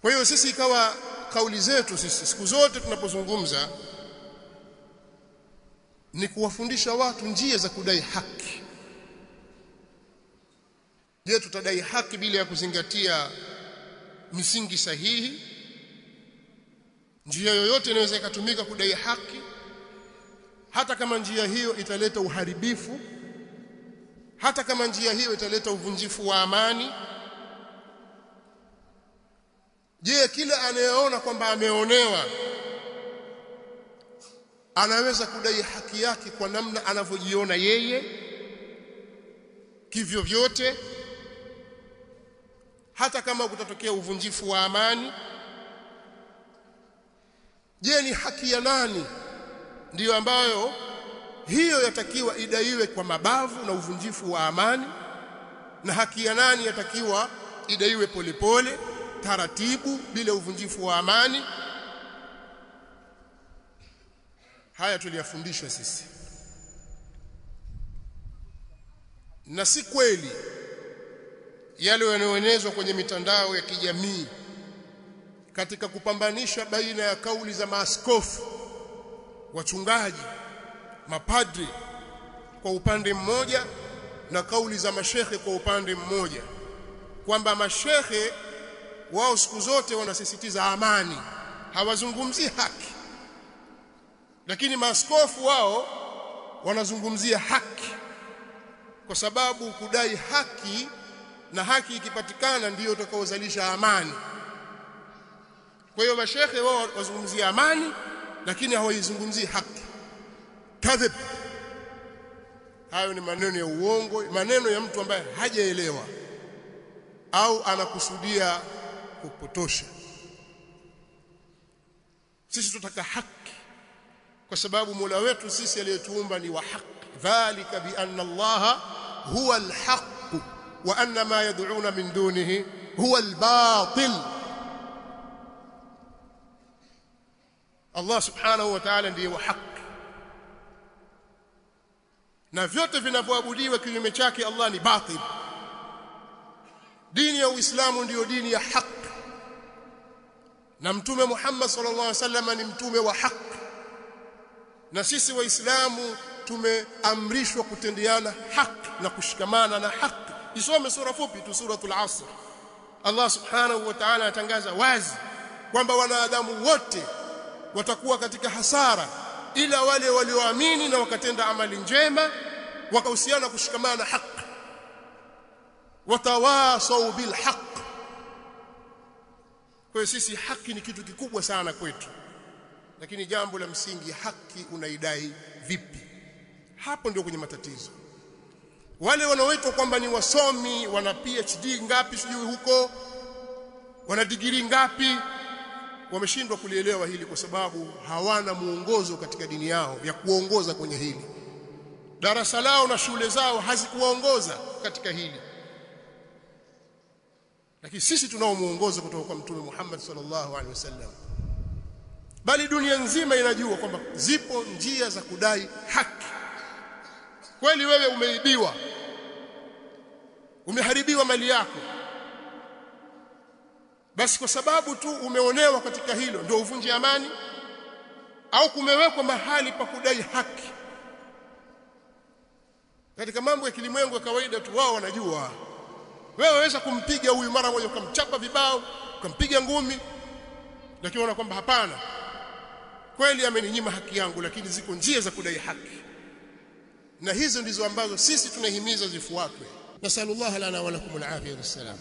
Kwa hiyo sisi ikawa kauli zetu sisi siku zote tunapozungumza ni kuwafundisha watu njia za kudai haki. Je, tutadai haki bila ya kuzingatia misingi sahihi? Njia yoyote inaweza ikatumika kudai haki, hata kama njia hiyo italeta uharibifu, hata kama njia hiyo italeta uvunjifu wa amani. Je, kila anayeona kwamba ameonewa anaweza kudai haki yake kwa namna anavyojiona yeye kivyo vyote, hata kama kutatokea uvunjifu wa amani? Je, ni haki ya nani ndiyo ambayo hiyo yatakiwa idaiwe kwa mabavu na uvunjifu wa amani, na haki ya nani yatakiwa idaiwe polepole taratibu bila uvunjifu wa amani? Haya tuliyafundishwa sisi, na si kweli yale yanayoenezwa kwenye mitandao ya kijamii katika kupambanisha baina ya kauli za maaskofu, wachungaji, mapadri kwa upande mmoja na kauli za mashehe kwa upande mmoja, kwamba mashehe wao siku zote wanasisitiza amani, hawazungumzii haki, lakini maaskofu wao wanazungumzia haki, kwa sababu kudai haki na haki ikipatikana ndiyo utakaozalisha amani. Kwa hiyo mashehe wao wazungumzia amani lakini hawaizungumzii haki. Kadhib. Hayo ni maneno ya uongo, maneno ya mtu ambaye hajaelewa au anakusudia kupotosha. Sisi tutaka haki kwa sababu Mola wetu sisi aliyetuumba ni wa haki. Dhalika bi anna Allaha huwa al-haq wa anna ma yad'una min dunihi huwa al-batil. Allah subhanahu wa ta'ala ndiye wa haki, na vyote vinavyoabudiwa kinyume chake Allah ni batil. Dini ya Uislamu ndiyo dini ya haki, na Mtume Muhammad sallallahu alaihi wasallam ni mtume wa haki, na sisi Waislamu tumeamrishwa kutendeana haki na kushikamana na haki. Isome sura fupi tu, suratul Asr. Allah subhanahu wa ta'ala atangaza wazi kwamba wanadamu wote watakuwa katika hasara ila wale walioamini na wakatenda amali njema wakahusiana kushikamana na haki, watawasau bil haq. Kwa sisi haki ni kitu kikubwa sana kwetu, lakini jambo la msingi, haki unaidai vipi? Hapo ndio kwenye matatizo. Wale wanaoitwa kwamba ni wasomi, wana PhD ngapi sijui huko, wana degree ngapi, wameshindwa kulielewa hili kwa sababu hawana muongozo katika dini yao ya kuongoza kwenye hili. Darasa lao na shule zao hazikuwaongoza katika hili. Lakini sisi tunao muongozo kutoka kwa Mtume Muhammad sallallahu alaihi wasallam. Bali dunia nzima inajua kwamba zipo njia za kudai haki. Kweli wewe umeibiwa, umeharibiwa mali yako, basi kwa sababu tu umeonewa katika hilo ndio uvunje amani? Au kumewekwa mahali pa kudai haki? Katika mambo ya kilimwengu ya kawaida tu wao wanajua. Wewe waweza kumpiga huyu mara moja ukamchapa vibao, ukampiga ngumi, lakini unaona kwamba hapana, kweli ameninyima haki yangu, lakini ziko njia za kudai haki. Na hizo ndizo ambazo sisi tunahimiza zifuatwe. Nasallallahu lana wa lakum al-afiyah wassalam.